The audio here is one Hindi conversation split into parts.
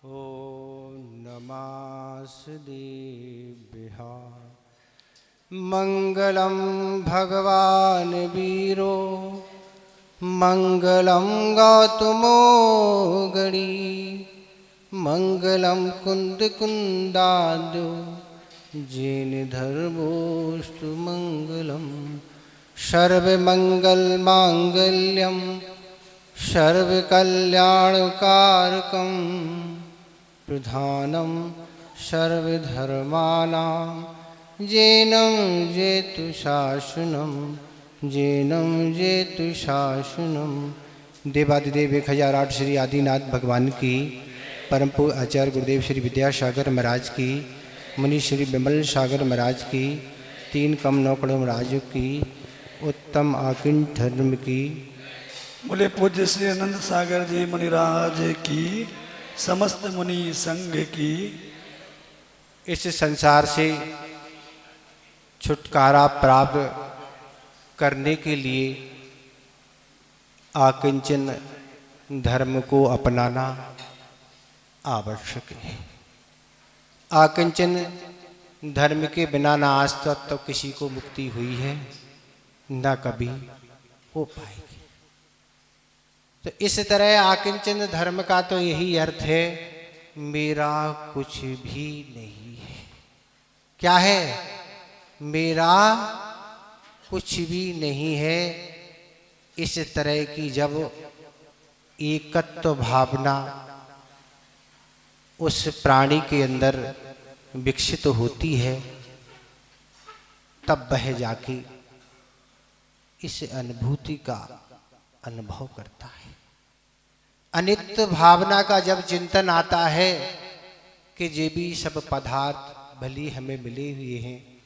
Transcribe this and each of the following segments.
ॐ नमस्देभ्यः। मङ्गलं भगवान् वीरो मङ्गलं गौतमो गणी मङ्गलं कुन्दकुन्दादो जेन धर्मोऽस्तु मङ्गलं सर्वमङ्गलमाङ्गल्यं सर्वकल्याणकारकं प्रधानं सर्वधर्माणां जेनं जेतु शासनं जेनं जेतु शासनं। देवादिदेव 1008 श्री आदिनाथ भगवान की, परम पूज्य आचार्य गुरुदेव श्री विद्यासागर महाराज की, मुनि श्री विमल सागर महाराज की, 3 कम 9 कड़ों महाराज की, उत्तम आकिन धर्म की, बोले पूज्य श्री आनंद सागर जी मुनिराज की, समस्त मुनि संघ की। इस संसार से छुटकारा प्राप्त करने के लिए आकिंचन धर्म को अपनाना आवश्यक है। आकिंचन धर्म के बिना ना आज तक तो किसी को मुक्ति हुई है, ना कभी हो पाएगी। तो इस तरह आकिंचन धर्म का तो यही अर्थ है, मेरा कुछ भी नहीं है। क्या है? मेरा कुछ भी नहीं है। इस तरह की जब एकत्व भावना उस प्राणी के अंदर विकसित होती है, तब वह जाके इस अनुभूति का अनुभव करता है। अनित्य भावना का जब चिंतन आता है कि ये भी सब पदार्थ भली हमें मिले हुए हैं,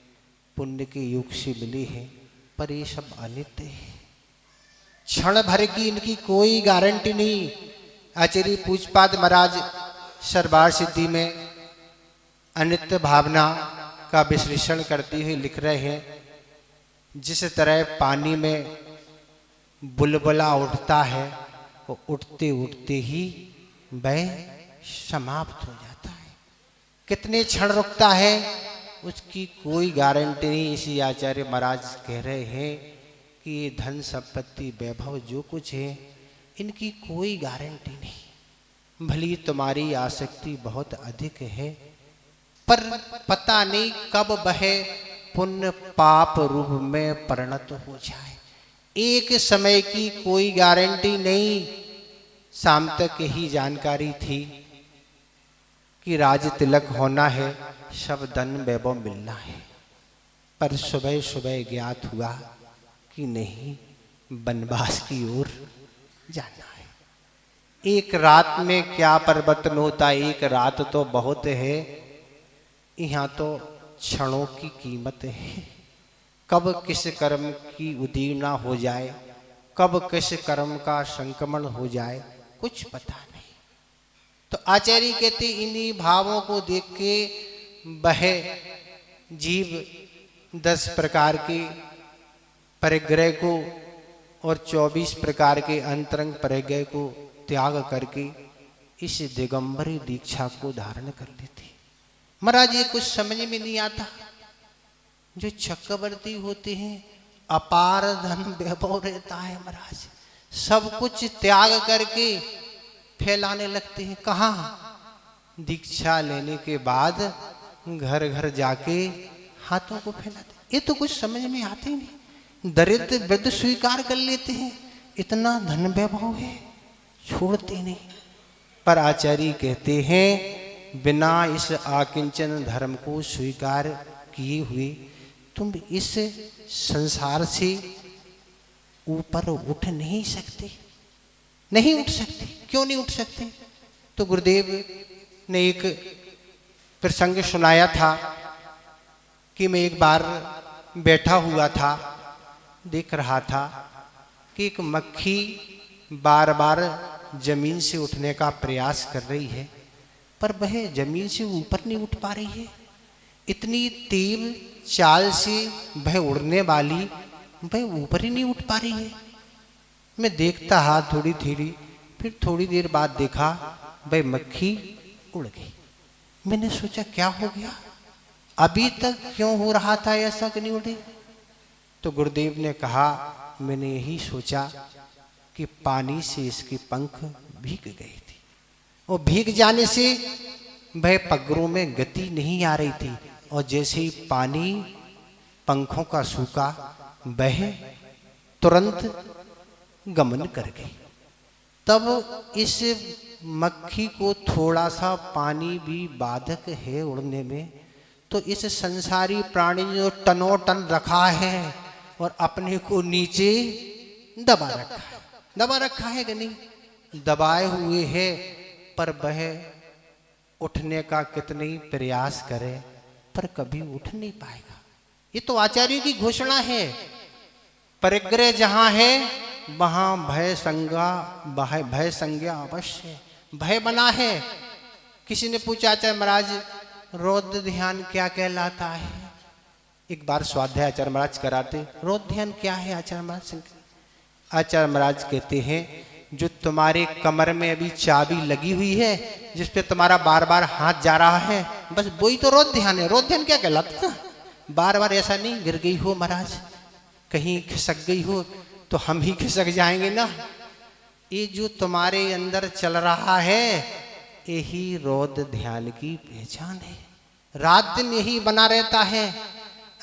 पुण्य के योग से मिले हैं, पर ये सब अनित्य है, क्षण भर की इनकी कोई गारंटी नहीं। आचार्य पूज्यपाद महाराज सरबार सिद्धि में अनित्य भावना का विश्लेषण करते हुए लिख रहे हैं, जिस तरह पानी में बुलबुला उठता है, वो उठते उठते ही वह समाप्त हो जाता है। कितने क्षण रुकता है उसकी कोई गारंटी नहीं। इसी आचार्य महाराज कह रहे हैं कि ये धन संपत्ति वैभव जो कुछ है, इनकी कोई गारंटी नहीं। भली तुम्हारी आसक्ति बहुत अधिक है, पर पता नहीं कब वह पुण्य पाप रूप में परिणत हो जाए। एक समय की कोई गारंटी नहीं। शाम तक ही जानकारी थी कि राज तिलक होना है, सब धन वैभव मिलना है, पर सुबह सुबह ज्ञात हुआ कि नहीं, वनवास की ओर जाना है। एक रात में क्या परिवर्तन होता है? एक रात तो बहुत है, यहाँ तो क्षणों की कीमत है। कब किस कर्म की उदीर्णा हो जाए, कब किस कर्म का संक्रमण हो जाए, कुछ पता नहीं। तो आचार्य कहते इन्हीं भावों को देख के वह जीव 10 प्रकार के परिग्रह को और 24 प्रकार के अंतरंग परिग्रह को त्याग करके इस दिगंबरी दीक्षा को धारण कर लेते। महाराज ये कुछ समझ में नहीं आता। जो चक्रवर्ती होते हैं, अपार धन वैभव रहता है महाराज, सब कुछ त्याग करके फैलाने लगते हैं। कहाँ? दीक्षा लेने के बाद घर घर जाके हाथों को फैलाते। ये तो कुछ समझ में आते ही नहीं। दरिद्र वृद्ध स्वीकार कर लेते हैं, इतना धन वैभव है, छोड़ते नहीं। पर आचार्य कहते हैं बिना इस आकिंचन धर्म को स्वीकार किए हुए तुम इस संसार से ऊपर उठ नहीं सकते, नहीं उठ सकते। क्यों नहीं उठ सकते? तो गुरुदेव ने एक प्रसंग सुनाया था कि मैं एक बार बैठा हुआ था, देख रहा था कि एक मक्खी बार बार जमीन से उठने का प्रयास कर रही है, पर वह जमीन से ऊपर नहीं उठ पा रही है। इतनी तेज चाल से वह उड़ने वाली, वह ऊपर ही नहीं उठ पा रही है। मैं देखता हाथ थोड़ी थोड़ी, फिर थोड़ी देर बाद देखा भाई मक्खी उड़ गई। मैंने सोचा क्या हो गया, अभी तक क्यों हो रहा था ऐसा कि नहीं उड़ी? तो गुरुदेव ने कहा मैंने यही सोचा कि पानी से इसके पंख भीग गए थे, और भीग जाने से वह पगरों में गति नहीं आ रही थी, और जैसे ही पानी पंखों का सूखा वह तुरंत गमन कर गई। तब इस मक्खी को थोड़ा सा पानी भी बाधक है उड़ने में, तो इस संसारी प्राणी जो टनो टन रखा है और अपने को नीचे दबा रखा है कि नहीं, दबाए हुए है, पर वह उठने का कितने ही प्रयास करे पर कभी उठ नहीं पाएगा। ये तो आचार्य की घोषणा है, परिग्रह जहां है वहां भय संज्ञा अवश्य, भय बना है। किसी ने पूछा आचार्य महाराज रौद्र ध्यान क्या कहलाता है? एक बार स्वाध्याय आचार्य महाराज कराते, रौद्र ध्यान क्या है आचार्य महाराज? आचार्य महाराज कहते हैं जो तुम्हारे कमर में अभी चाबी लगी हुई है, जिस पे तुम्हारा बार बार हाथ जा रहा है, बस वही तो रौद्र ध्यान है। रौद्र ध्यान क्या कहलाता है? बार बार ऐसा नहीं गिर गई हो महाराज, कहीं खिसक गई हो तो हम ही खिसक जाएंगे ना। ये जो तुम्हारे अंदर चल रहा है यही रौद्र ध्यान की पहचान है, रात दिन यही बना रहता है।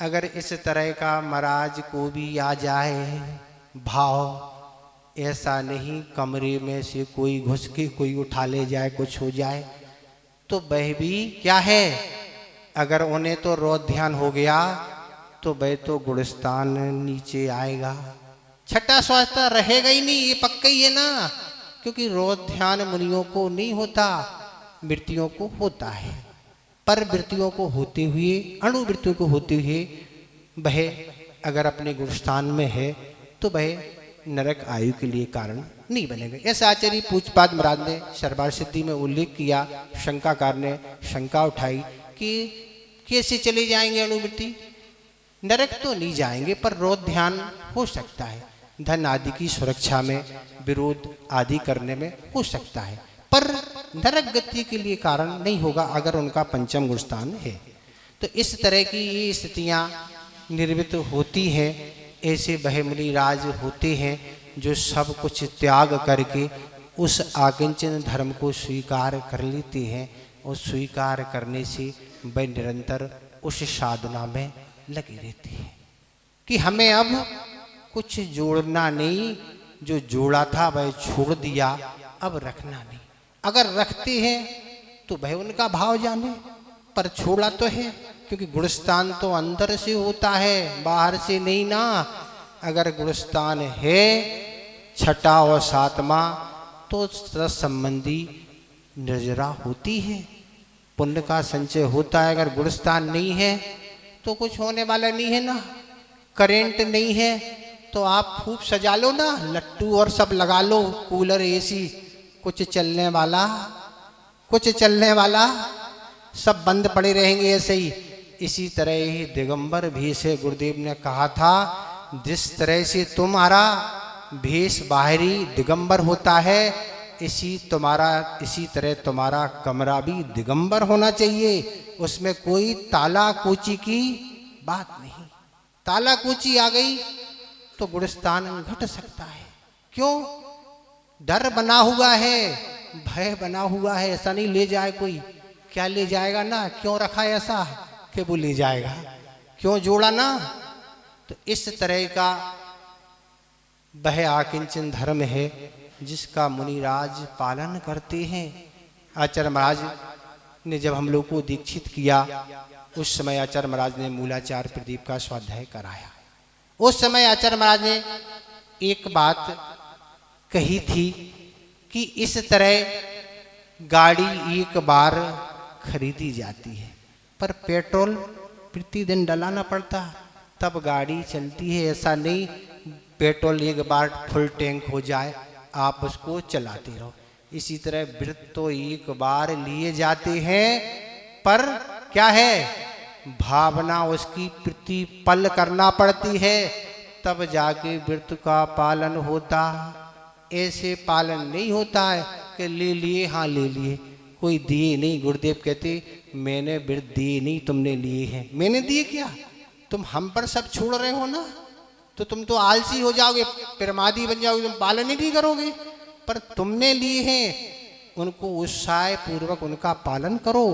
अगर इस तरह का महाराज को भी आ जाए भाव, ऐसा नहीं कमरे में से कोई घुस के कोई उठा ले जाए, कुछ हो जाए, तो वह भी क्या है, अगर उन्हें तो रौद्र ध्यान हो गया तो वह तो गुणस्थान नीचे आएगा, छठा स्वास्थ्य रहेगा ही नहीं, ये पक्का ही है ना। क्योंकि रौद्र ध्यान मुनियों को नहीं होता, वृत्तियों को होता है। पर वृत्तियों को होते हुए, अणुवृत्तियों को होते हुए वह अगर अपने गुणस्थान में है तो वह नरक आयु के लिए कारण नहीं बनेगा। ऐसा आचार्य पूज्यपाद महाराज ने सर्वार सिद्धि में उल्लेख किया। शंकाकार ने शंका उठाई कि कैसे चले जाएंगे अणुवृत्ति, नरक तो नहीं जाएंगे पर रौद्र ध्यान हो सकता है, धन आदि की सुरक्षा में विरोध आदि करने में हो सकता है, पर नरक गति के लिए कारण नहीं होगा अगर उनका पंचम गुणस्थान है। तो इस तरह की ये स्थितियाँ निर्मित होती हैं। ऐसे बहमुनि राज होते हैं जो सब कुछ त्याग करके उस आकिंचन धर्म को स्वीकार कर लेते हैं, और स्वीकार करने से वह निरंतर उस साधना में लगे रहते हैं कि हमें अब कुछ जोड़ना नहीं, जो जोड़ा था वह छोड़ दिया, अब रखना नहीं। अगर रखते हैं तो वह उनका भाव जाने, पर छोड़ा तो है, क्योंकि गुणस्थान तो अंदर से होता है, बाहर से नहीं ना। अगर गुणस्थान है छठा और सातवां तो संबंधी निर्जरा होती है, पुण्य का संचय होता है। अगर गुणस्थान नहीं है तो कुछ होने वाला नहीं है ना। करेंट नहीं है तो आप खूब सजा लो ना, लट्टू और सब लगा लो, कूलर एसी, कुछ चलने वाला सब बंद पड़े रहेंगे ऐसे ही। इसी तरह ही दिगंबर भेष है। गुरुदेव ने कहा था जिस तरह से तुम्हारा भेष बाहरी दिगंबर होता है, इसी तरह तुम्हारा कमरा भी दिगंबर होना चाहिए। उसमें कोई ताला कोची की बात नहीं। ताला कोची आ गई तो गुणस्थान घट सकता है। क्यों? डर बना हुआ है, भय बना हुआ है, ऐसा नहीं ले जाए कोई। क्या ले जाएगा ना, क्यों रखा है ऐसा कि वो ले जाएगा, क्यों जोड़ा ना। तो इस तरह का वह आकिंचन धर्म है जिसका मुनिराज पालन करते हैं। आचार्य महाराज ने जब हम लोग को दीक्षित किया उस समय आचार्य महाराज ने मूलाचार प्रदीप का स्वाध्याय कराया। उस समय आचार्य महाराज ने एक बात कही थी कि इस तरह गाड़ी एक बार खरीदी जाती है पर पेट्रोल प्रतिदिन डलाना पड़ता तब गाड़ी चलती है। ऐसा नहीं पेट्रोल एक बार फुल टैंक हो जाए आप उसको चलाते रहो। इसी तरह व्रत तो एक बार लिए जाते हैं पर क्या है, भावना उसकी प्रतिपल करना पड़ती है, तब जाके व्रत का पालन होता। ऐसे पालन नहीं होता है कि ले लिए हाँ ले लिए, कोई दिए नहीं। गुरुदेव कहते मैंने व्रत दिए नहीं, तुमने लिए हैं। मैंने दिए क्या? तुम हम पर सब छोड़ रहे हो ना, तो तुम तो आलसी हो जाओगे, प्रमादी बन जाओगे, तुम पालन ही नहीं करोगे। पर तुमने लिए हैं, उनको उत्साह पूर्वक उनका पालन करो,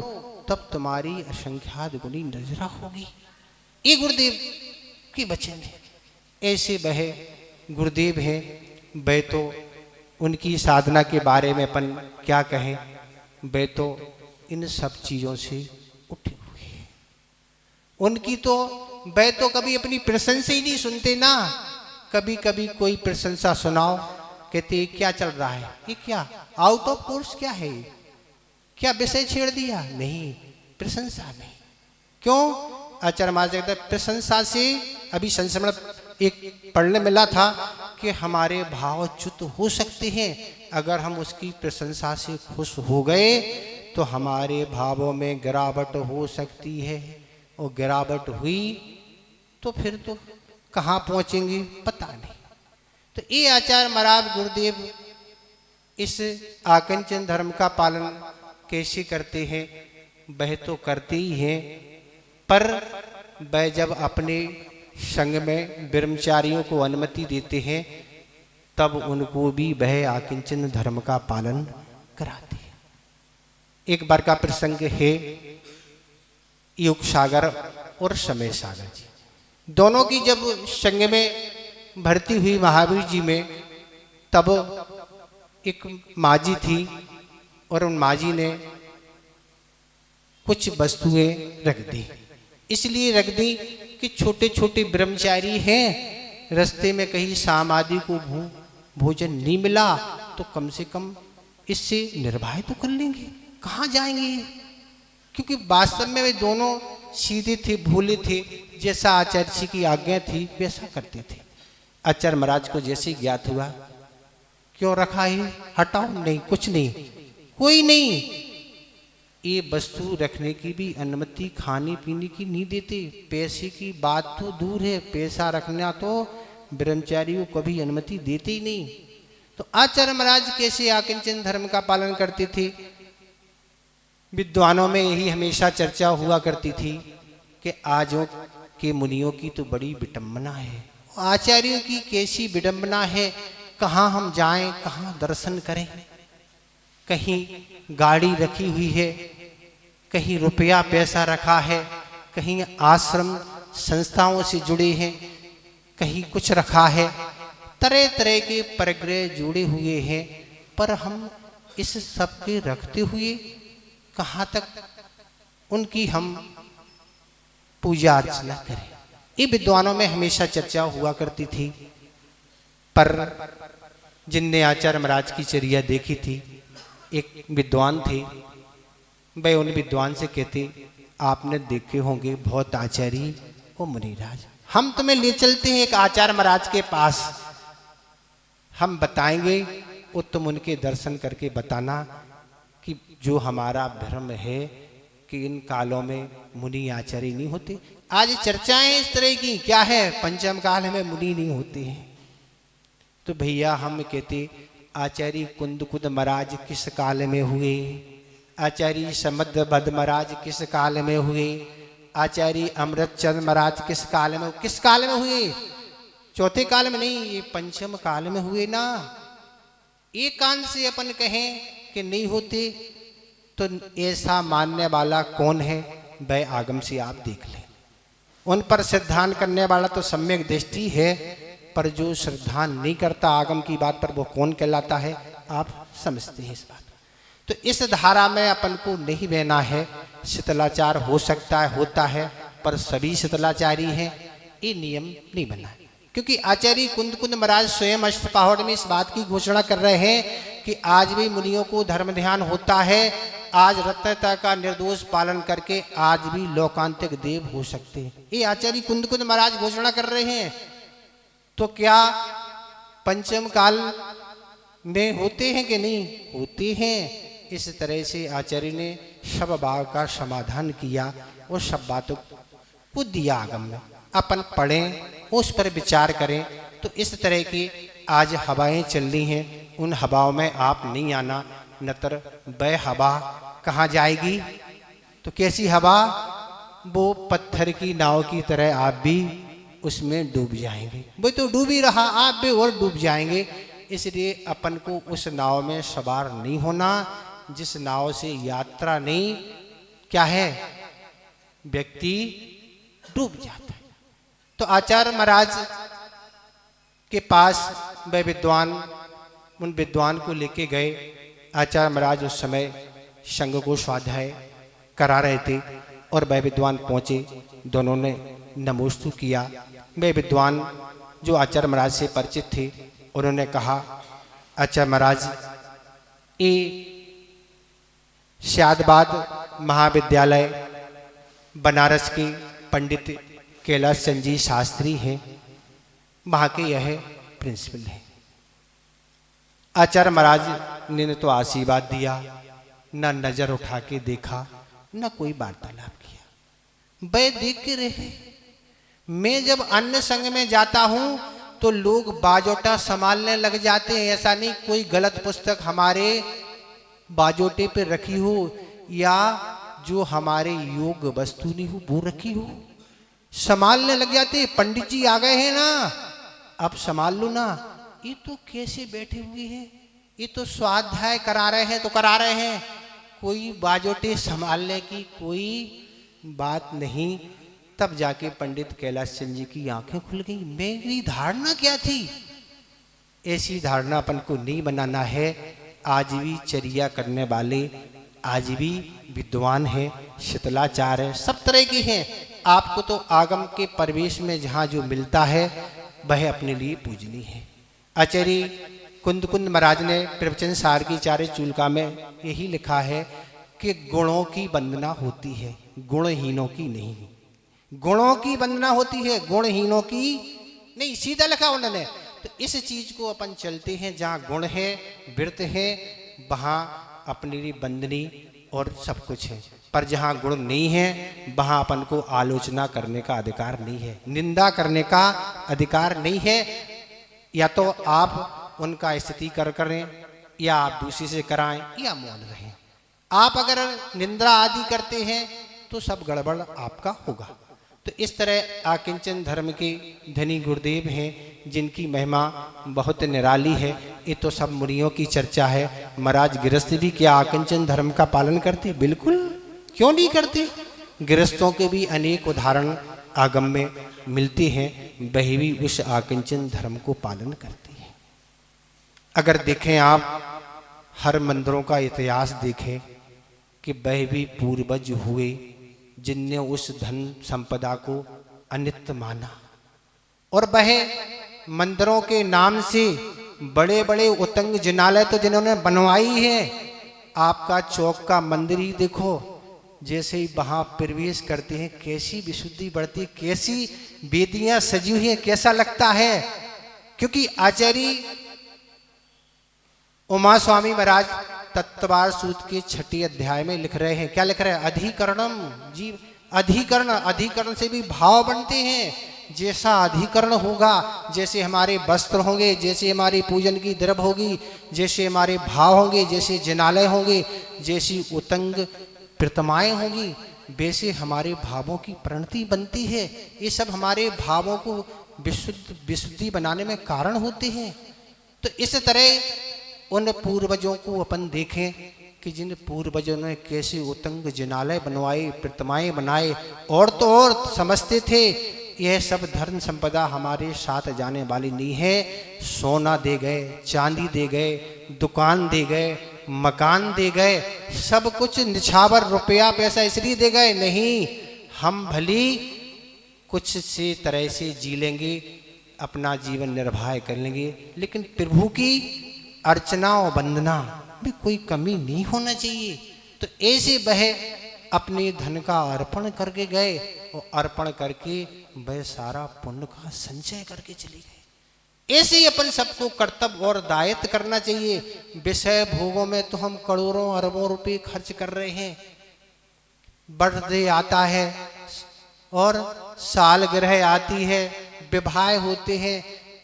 तब तुम्हारी असंख्यात गुनी नजरा होगी। ये गुरुदेव के वचन है। ऐसे वह गुरुदेव हैं, वह तो उनकी साधना के बारे में अपन क्या कहें, वे तो इन सब चीज़ों से उठे हुए हैं। उनकी तो वे तो कभी अपनी प्रशंसा ही नहीं सुनते ना। कभी कभी कोई प्रशंसा सुनाओ, कहते ये क्या चल रहा है, ये क्या आउट ऑफ कोर्स क्या है, क्या विषय छेड़ दिया? नहीं, प्रशंसा नहीं। क्यों? आचार्य महाराज कहते प्रशंसा से अभी संस्मरण एक पढ़ने मिला था कि हमारे भाव च्युत हो सकते हैं। अगर हम उसकी प्रशंसा से खुश हो गए तो हमारे भावों में गिरावट हो सकती है, और गिरावट हुई तो फिर तो कहाँ पहुँचेंगे पता नहीं। तो ये आचार्य महाराज गुरुदेव इस आकिंचन धर्म का पालन कैसे करते हैं? वह तो करते ही हैं, पर वह जब अपने संग में ब्रह्मचारियों को अनुमति देते हैं तब उनको भी वह आकिंचन धर्म का पालन कराते हैं। एक बार का प्रसंग है, युग सागर और समय सागर जी दोनों की जब संग में भर्ती हुई महावीर जी में, तब एक माजी थी और उन माजी ने कुछ वस्तुएं रख दी। इसलिए रख दी कि छोटे छोटे ब्रह्मचारी हैं, रास्ते में कहीं शाम आदि को भोजन नहीं मिला तो कम से कम इससे निर्वाह तो कर लेंगे, कहाँ जाएंगे? क्योंकि वास्तव में वे दोनों सीधे थे, भोले थे, जैसा आचार्य जी की आज्ञा थी वैसा करते थे। आचार्य महाराज को जैसे ज्ञात हुआ, क्यों रखा है, हटाओ, नहीं कुछ नहीं, कोई नहीं, ये वस्तु रखने की भी अनुमति खाने पीने की नहीं देते। पैसे की बात तो दूर है, पैसा रखना तो ब्रह्मचारियों को कभी अनुमति देते ही नहीं। तो आचार्य महाराज कैसे आकिंचन धर्म का पालन करते थे? विद्वानों में यही हमेशा चर्चा हुआ करती थी कि आजों के मुनियों की तो बड़ी विडंबना है, आचार्यों की कैसी विडंबना है, कहाँ हम जाएं, कहाँ दर्शन करें? कहीं गाड़ी रखी हुई है, कहीं रुपया पैसा रखा है, कहीं आश्रम संस्थाओं से जुड़े हैं, कहीं कुछ रखा है, तरह तरह के परिग्रह जुड़े हुए हैं, पर हम इस सब के रखते हुए कहाँ तक उनकी हम पूजा अर्चना करें? ये विद्वानों में हमेशा चर्चा हुआ करती थी। पर जिनने आचार्य महाराज की चर्या देखी थी, एक विद्वान थे, वे उन विद्वान से कहते, आपने देखे होंगे बहुत आचार्य ओ मुनिराज, हम तुम्हें ले चलते हैं एक आचार्य महाराज के पास, हम बताएंगे और तुम उनके दर्शन करके बताना कि जो हमारा भ्रम है कि इन कालों में मुनि आचार्य नहीं होते। आज चर्चाएं इस तरह की क्या है, पंचम काल में मुनि नहीं होते हैं। तो भैया हम कहते आचार्य कुंदकुद महाराज किस काल में हुए, आचार्य समद्रभद महाराज किस काल में हुए, आचार्य अमृतचंद महाराज किस काल में, किस काल में हुए? चौथे काल में नहीं, ये पंचम काल में हुए ना। एक कान से अपन कहें कि नहीं होते तो ऐसा मानने वाला कौन है? वह आगम से आप देख लें। उन पर श्रद्धान करने वाला तो सम्यक दृष्टि है, पर जो श्रद्धा नहीं करता आगम की बात पर, वो कौन कहलाता है? आप समझते हैं इस बात। तो इस धारा में अपन को नहीं बहना है। शीतलाचार हो सकता है, होता है, पर सभी शीतलाचारी हैं, ये नियम नहीं बना है। क्योंकि आचार्य कुंदकुंद महाराज स्वयं अष्टपहर में इस बात की घोषणा कर रहे हैं कि आज भी मुनियों को धर्म ध्यान होता है, आज रत्नता का निर्दोष पालन करके आज भी लोकांतिक देव हो सकते हैं। ये आचार्य कुंदकुंद महाराज घोषणा कर रहे हैं। तो क्या पंचम काल में होते हैं कि नहीं? होते हैं। इस तरह से आचार्य ने सब बात का समाधान किया और सब बातों को दिया आगम में। अपन पढ़ें, उस पर विचार करें। तो इस तरह की आज हवाएं चल रही हैं, उन हवाओं में आप नहीं आना, नतर वह हवा कहाँ जाएगी? तो कैसी हवा? वो पत्थर की नाव की तरह आप भी उसमें डूब जाएंगे। वो तो डूब ही रहा, आप भी और डूब जाएंगे। इसलिए अपन को उस नाव में सवार नहीं होना जिस नाव से यात्रा नहीं क्या है व्यक्ति डूब जाता है। तो आचार्य महाराज के पास वह विद्वान उन विद्वान को लेके गए। आचार्य महाराज उस समय संघ को स्वाध्याय करा रहे थे और वह विद्वान पहुंचे। दोनों ने नमोस्तु किया। वह विद्वान जो आचार्य महाराज से परिचित थे उन्होंने कहा, आचार्य महाराज ये शादबाद महाविद्यालय बनारस के पंडित कैलाश चंद जी शास्त्री हैं, वहाँ के यह प्रिंसिपल हैं। आचार्य महाराज ने तो आशीर्वाद दिया, न नजर उठा के देखा, न कोई वार्तालाप किया। वे देख के रहे। मैं जब अन्य संघ में जाता हूं तो लोग बाजोटा संभालने लग जाते हैं। ऐसा नहीं कोई गलत पुस्तक हमारे बाजोटे पे रखी हो या जो हमारे योग वस्तु नहीं हो वो रखी हो, संभालने लग जाते। पंडित जी आ गए हैं ना, अब संभाल लो ना। ये तो कैसे बैठे हुए हैं, ये तो स्वाध्याय करा रहे हैं तो करा रहे हैं, कोई बाजोटे संभालने की कोई बात नहीं। तब जाके पंडित कैलाश चंद जी की आंखें खुल गई। मेरी धारणा क्या थी? ऐसी धारणा अपन को नहीं बनाना है। आज भी चर्या करने वाले आज भी विद्वान हैं, शीतलाचार्य है, सब तरह के हैं। आपको तो आगम के परिवेश में जहाँ जो मिलता है वह अपने लिए पूजनीय है। आचार्य कुंद कुंद महाराज ने प्रवचन सार की चारे चूलका में यही लिखा है कि गुणों की वंदना होती है, गुणहीनों की नहीं। गुणों की वंदना होती है, गुणहीनों की नहीं, सीधा लिखा उन्होंने। तो इस चीज को अपन चलते हैं, जहाँ गुण है वृत्त है वहाँ अपने लिए वंदनी और सब कुछ है। पर जहाँ गुण नहीं है वहाँ अपन को आलोचना करने का अधिकार नहीं है, निंदा करने का अधिकार नहीं है। या तो आप उनका स्थिति करें या आप दूसरे से कराएं या मौन रहें। आप अगर निंदा आदि करते हैं तो सब गड़बड़ आपका होगा। तो इस तरह आकिंचन धर्म के धनी गुरुदेव हैं जिनकी महिमा बहुत निराली है। ये तो सब मुनियों की चर्चा है। महाराज गृहस्थ भी क्या आकिंचन धर्म का पालन करते? बिल्कुल, क्यों नहीं करते। गृहस्थों के भी अनेक उदाहरण आगम में मिलते हैं, वही भी उस आकिंचन धर्म को पालन करते हैं। अगर देखें आप हर मंदिरों का इतिहास देखें कि वह भी पूर्वज हुए जिनने उस धन संपदा को अनित्य माना और वह मंदिरों के नाम से बड़े बड़े उतंग जिनालय तो जिन्होंने बनवाई है। आपका चौक का मंदिर ही देखो, जैसे ही वहां प्रवेश करते हैं कैसी विशुद्धि बढ़ती, कैसी वेदियां सजी हुई हैं, कैसा लगता है। क्योंकि आचार्य उमा स्वामी महाराज तत्वार सूत्र के 6 अध्याय में लिख रहे हैं, क्या लिख रहे हैं? अधिकरणम जी, अधिकरण से भी भाव बनते हैं। जैसा अधिकरण होगा, जैसे हमारे वस्त्र होंगे, जैसे हमारी पूजन की द्रव्य होगी, जैसे हमारे भाव होंगे, जैसे जिनालय होंगे, जैसी उतंग प्रतिमाएं होंगी, वैसे हमारे भावों की प्रणति बनती है। ये सब हमारे भावों को विशुद्धि बनाने में कारण होते हैं। तो इस तरह उन पूर्वजों को अपन देखें कि जिन पूर्वजों ने कैसे उतंग जिनालय बनवाए, प्रतिमाएं बनाए, और तो और समझते थे यह सब धर्म संपदा हमारे साथ जाने वाली नहीं है। सोना दे गए, चांदी दे गए, दुकान दे गए, मकान दे गए, सब कुछ निछावर रुपया पैसा इसलिए दे गए नहीं, हम भली कुछ से तरह से जी लेंगे, अपना जीवन निर्वाह कर लेंगे, लेकिन प्रभु की अर्चना और वंदना में कोई कमी नहीं होना चाहिए। तो ऐसे वह अपने धन का अर्पण करके गए और अर्पण करके वह सारा पुण्य का संचय करके चले गए। ऐसे ही अपन सबको कर्तव्य और दायित्व करना चाहिए। विषय भोगों में तो हम करोड़ों अरबों रुपए खर्च कर रहे हैं। बर्थडे आता है और सालगिरह आती है, विवाह होते हैं,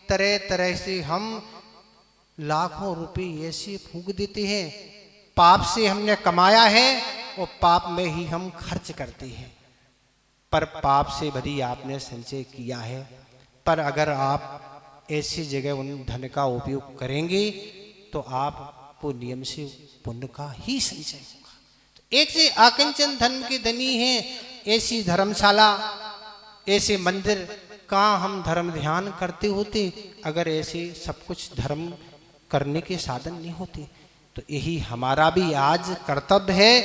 तरह तरह से हम लाखों रुपए ऐसे फूंक देते हैं, पाप से हमने कमाया है और पाप में ही हम खर्च करते हैं। पर पाप से भली आपने संचय किया है, पर अगर आप ऐसी जगह उन धन का उपयोग करेंगे तो आपको नियम से पुण्य का ही संचय होगा। तो एक से आकिंचन धर्म के धनी हैं, ऐसी धर्मशाला, ऐसे मंदिर का हम धर्म ध्यान करते होते अगर ऐसे सब कुछ धर्म करने के साधन नहीं होते। तो यही हमारा भी आज कर्तव्य है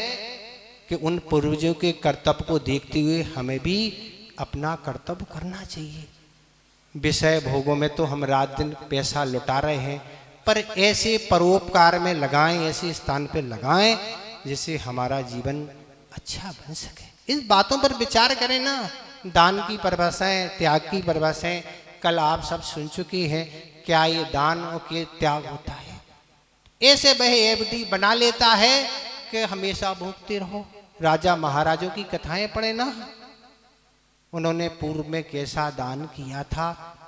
कि उन पूर्वजों के कर्तव्य को देखते हुए हमें भी अपना कर्तव्य करना चाहिए। विषय भोगों में तो हम रात दिन पैसा लुटा रहे हैं, पर ऐसे परोपकार में लगाएं, ऐसे स्थान पे लगाएं जिससे हमारा जीवन अच्छा बन सके। इस बातों पर विचार करें ना। दान की परिभाषाएं, त्याग की परिभाषाएं कल आप सब सुन चुके हैं। क्या ये दान और क्या त्याग होता है? ऐसे वह एफडी बना लेता है कि हमेशा भोगते रहो। राजा महाराजों की कथाएं पढ़े ना, उन्होंने पूर्व में कैसा दान किया था,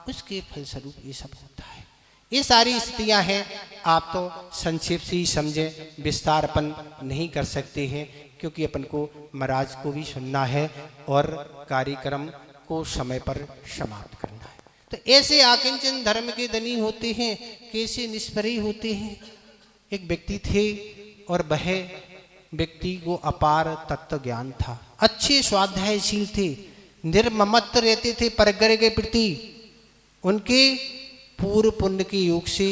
उसके फलस्वरूप ये सब होता है। ये सारी स्थितियां हैं। आप तो संक्षेप से ही समझे, विस्तार अपन नहीं कर सकते हैं क्योंकि अपन को महाराज को भी सुनना है और कार्यक्रम को समय पर समाप्त करना है। तो ऐसे आकिंचन धर्म के धनी होते हैं, कैसे निष्परी होते हैं। एक व्यक्ति थे और वह व्यक्ति को अपार तत्व ज्ञान था, अच्छे स्वाध्यायशील थे, निर्ममत्व रहते थे परगर के प्रति। उनके पूर्व पुण्य के योग से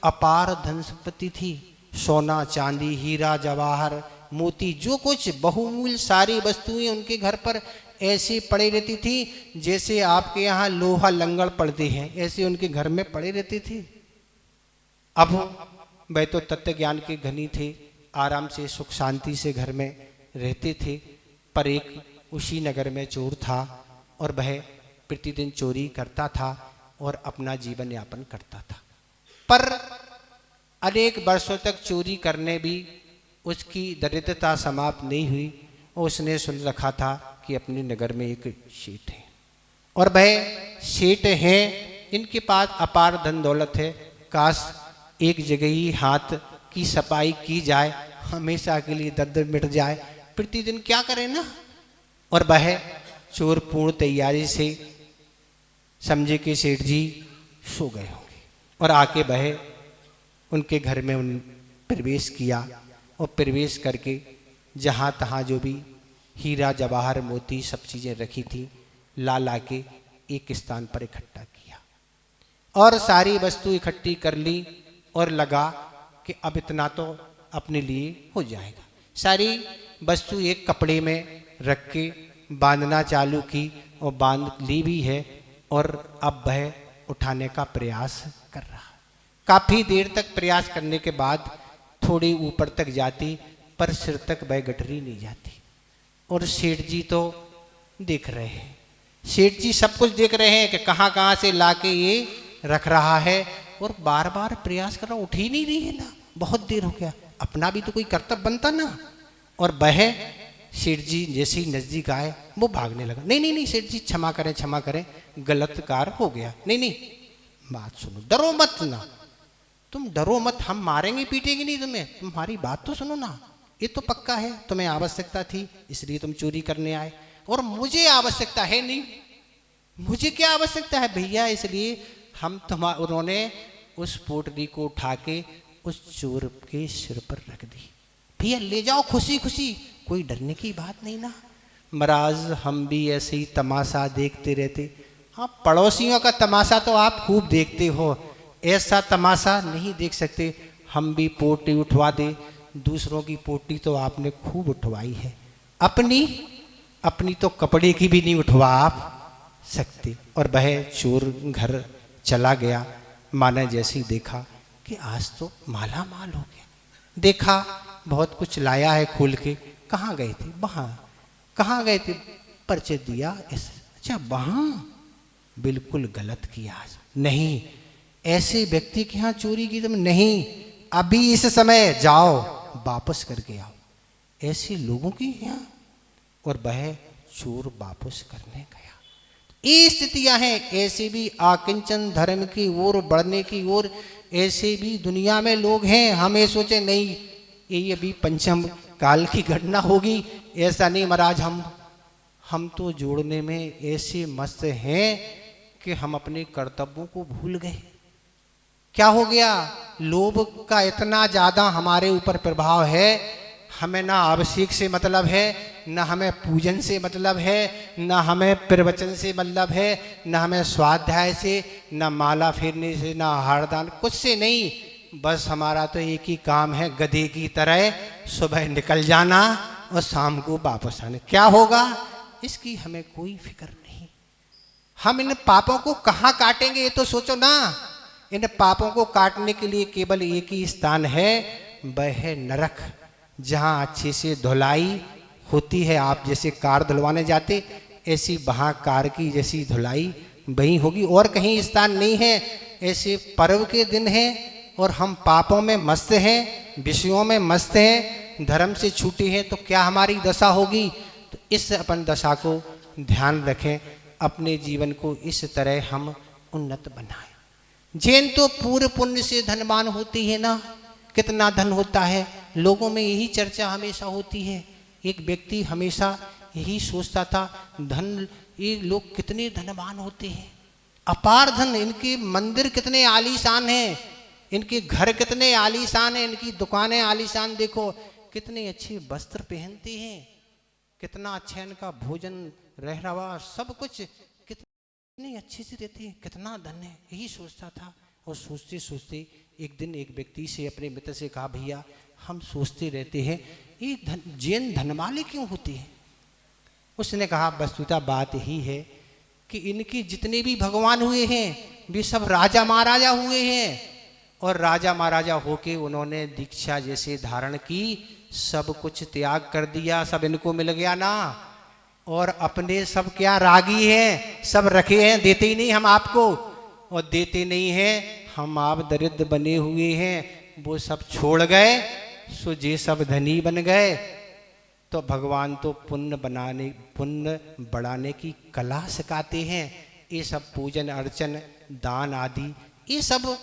अपार धन संपत्ति थी। सोना चांदी हीरा जवाहर मोती जो कुछ बहुमूल्य सारी वस्तुएं उनके घर पर ऐसे पड़े रहती थी जैसे आपके यहाँ लोहा लंगड़ पड़ते हैं, ऐसे उनके घर में पड़े रहते थे। अब वह तो तत्व ज्ञान के धनी थे, आराम से सुख शांति से घर में रहते थे। पर एक उसी नगर में चोर था और वह प्रतिदिन चोरी करता था और अपना जीवन यापन करता था। पर अनेक वर्षों तक चोरी करने भी उसकी दरिद्रता समाप्त नहीं हुई। उसने सुन रखा था कि अपने नगर में एक सेठ है और वह सेठ हैं, इनके पास अपार धन दौलत है। काश एक जगह ही हाथ की सफाई की जाए, हमेशा के लिए दर्द मिट जाए। प्रतिदिन क्या करें ना। और वह चोर पूर्ण तैयारी से समझे कि सेठ जी सो गए होंगे और आके वह उनके घर में उन प्रवेश किया और प्रवेश करके जहाँ तहाँ जो भी हीरा जवाहर मोती सब चीज़ें रखी थी ला ला के एक स्थान पर इकट्ठा किया और सारी वस्तु इकट्ठी कर ली और लगा कि अब इतना तो अपने लिए हो जाएगा। सारी वस्तु एक कपड़े में रख के बांधना चालू की और बांध ली भी है और अब वह उठाने का प्रयास कर रहा। काफ़ी देर तक प्रयास करने के बाद थोड़ी ऊपर तक जाती पर सिर तक वह गठरी नहीं जाती। और सेठ जी तो देख रहे हैं, सेठ जी सब कुछ देख रहे हैं कि कहाँ कहाँ से लाके ये रख रहा है और बार बार प्रयास कर रहा, उठ ही नहीं रही है ना, बहुत देर हो गया। अपना भी तो कोई कर्तव्य बनता ना। और वह सेठ जी जैसे ही नजदीक आए वो भागने लगा। नहीं नहीं नहीं सेठ जी क्षमा करें, गलत कार हो गया। नहीं नहीं बात सुनो, डरो मत ना, तुम डरो मत, हम मारेंगे पीटेंगे नहीं तुम्हें, तुम्हारी बात तो सुनो ना। ये तो पक्का है तुम्हें आवश्यकता थी इसलिए तुम चोरी करने आए और मुझे आवश्यकता है नहीं। मुझे क्या आवश्यकता है भैया, इसलिए हम उन्होंने उस पोटली को उठा के उस चोर के सिर पर रख दी। भैया ले जाओ खुशी खुशी, कोई डरने की बात नहीं ना। महाराज हम भी ऐसे ही तमाशा देखते रहते। हाँ पड़ोसियों का तमाशा तो आप खूब देखते हो, ऐसा तमाशा नहीं देख सकते। हम भी पोटली उठवा दे, दूसरों की पोटली तो आपने खूब उठवाई है, अपनी तो कपड़े की भी नहीं उठवा आप सकते। और वह चोर घर चला गया। माने जैसे ही देखा कि आज तो माला माल हो गया, देखा बहुत कुछ लाया है खोल के। कहाँ गए थे? वहाँ। कहाँ गए थे? परिचय दिया। अच्छा वहाँ, बिल्कुल गलत किया। नहीं ऐसे व्यक्ति के यहाँ चोरी की तुम नहीं, अभी इस समय जाओ वापस करके आओ ऐसे लोगों की यहाँ। और वह चोर वापस करने गया। ये स्थितियां हैं। ऐसे भी आकिंचन धर्म की ओर बढ़ने की ओर ऐसे भी दुनिया में लोग हैं। हमें सोचे नहीं ये अभी पंचम काल की घटना होगी, ऐसा नहीं महाराज। हम तो जोड़ने में ऐसे मस्त हैं कि हम अपने कर्तव्यों को भूल गए। क्या हो गया? लोभ का इतना ज़्यादा हमारे ऊपर प्रभाव है, हमें ना अभिषेक से मतलब है, न हमें पूजन से मतलब है, न हमें प्रवचन से मतलब है, न हमें स्वाध्याय से, न माला फेरने से, न हारदान, कुछ से नहीं। बस हमारा तो एक ही काम है, गधे की तरह सुबह निकल जाना और शाम को वापस आने। क्या होगा इसकी हमें कोई फिक्र नहीं। हम इन पापों को कहाँ काटेंगे ये तो सोचो ना। इन पापों को काटने के लिए केवल एक ही स्थान है, वह है नरक, जहाँ अच्छे से धुलाई होती है। आप जैसे कार धुलवाने जाते, ऐसी वहाँ कार की जैसी धुलाई वहीं होगी, और कहीं स्थान नहीं है। ऐसे पर्व के दिन हैं और हम पापों में मस्त हैं, विषयों में मस्त हैं, धर्म से छूटे हैं, तो क्या हमारी दशा होगी? तो इस अपन दशा को ध्यान रखें, अपने जीवन को इस तरह हम उन्नत बनाएं। जैन तो पूर्व पुण्य से धनवान होती है ना, कितना धन होता है, लोगों में यही चर्चा हमेशा होती है। एक व्यक्ति हमेशा यही सोचता था, धन, ये लोग कितने धनवान होते हैं, अपार धन, इनके मंदिर कितने आलीशान हैं, इनके घर कितने आलीशान हैं, इनकी दुकानें आलीशान, देखो कितने अच्छे वस्त्र पहनते हैं, कितना अच्छा इनका भोजन रहरवा सब कुछ कितने अच्छे से रहते हैं, कितना धन है, यही सोचता था। और सोचते सोचते एक दिन एक व्यक्ति से, अपने मित्र से कहा, भैया हम सोचते रहते हैं ये जैन धन वाले क्यों होते हैं? उसने कहा, वस्तुतः बात यही है कि इनके जितने भी भगवान हुए हैं वे सब राजा महाराजा हुए हैं, और राजा महाराजा होके उन्होंने दीक्षा जैसे धारण की, सब कुछ त्याग कर दिया, सब इनको मिल गया ना, और अपने सब क्या रागी हैं, सब रखे हैं, देते ही नहीं हम आपको, और देते नहीं हैं हम, आप दरिद्र बने हुए हैं, वो सब छोड़ गए, सो जे सब धनी बन गए। तो भगवान तो पुण्य बढ़ाने की कला सिखाते हैं। ये सब पूजन अर्चन दान आदि ये सब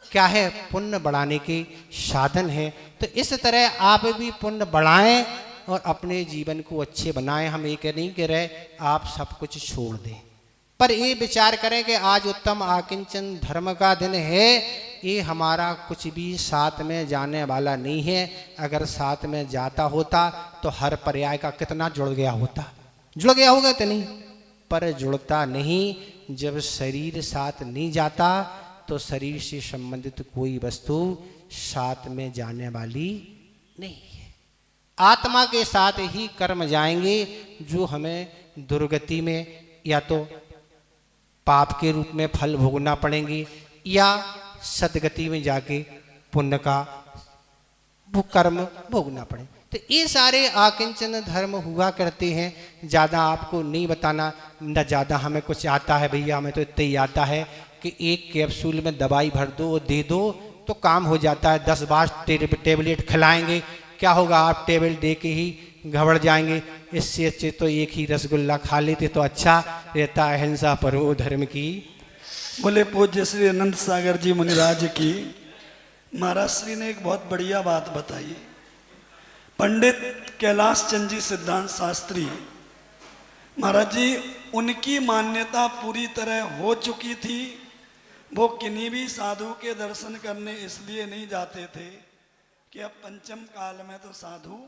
क्या है, पुण्य बढ़ाने के साधन है। तो इस तरह आप भी पुण्य बढ़ाएं और अपने जीवन को अच्छे बनाएं। हम ये नहीं कह रहे आप सब कुछ छोड़ दें, पर ये विचार करें कि आज उत्तम आकिंचन धर्म का दिन है, ये हमारा कुछ भी साथ में जाने वाला नहीं है। अगर साथ में जाता होता तो हर पर्याय का कितना जुड़ गया होता, जुड़ गया होगा तो नहीं, पर जुड़ता नहीं। जब शरीर साथ नहीं जाता तो शरीर से संबंधित कोई वस्तु साथ में जाने वाली नहीं है। आत्मा के साथ ही कर्म जाएंगे जो हमें दुर्गति में या तो पाप के रूप में फल भोगना पड़ेंगे, या सदगति में जाके पुण्य का वो कर्म भोगना पड़े। तो ये सारे आकिंचन धर्म हुआ करते हैं। ज़्यादा आपको नहीं बताना, न ज़्यादा हमें कुछ आता है भैया, हमें तो इतना ही आता है कि एक कैप्सूल में दवाई भर दो, दे दो तो काम हो जाता है। 10 बार टेबलेट खिलाएंगे, क्या होगा, आप टेबलेट दे के ही घबरा जाएंगे। इससे अच्छे तो एक ही रसगुल्ला खा लेते तो अच्छा रहता। अहिंसा परो धर्म की। बोले पूज्य श्री आनंद सागर जी मुनिराज की। महाराज श्री ने एक बहुत बढ़िया बात बताई। पंडित कैलाश चंद जी सिद्धांत शास्त्री महाराज जी, उनकी मान्यता पूरी तरह हो चुकी थी। वो किन्हीं भी साधु के दर्शन करने इसलिए नहीं जाते थे कि अब पंचम काल में तो साधु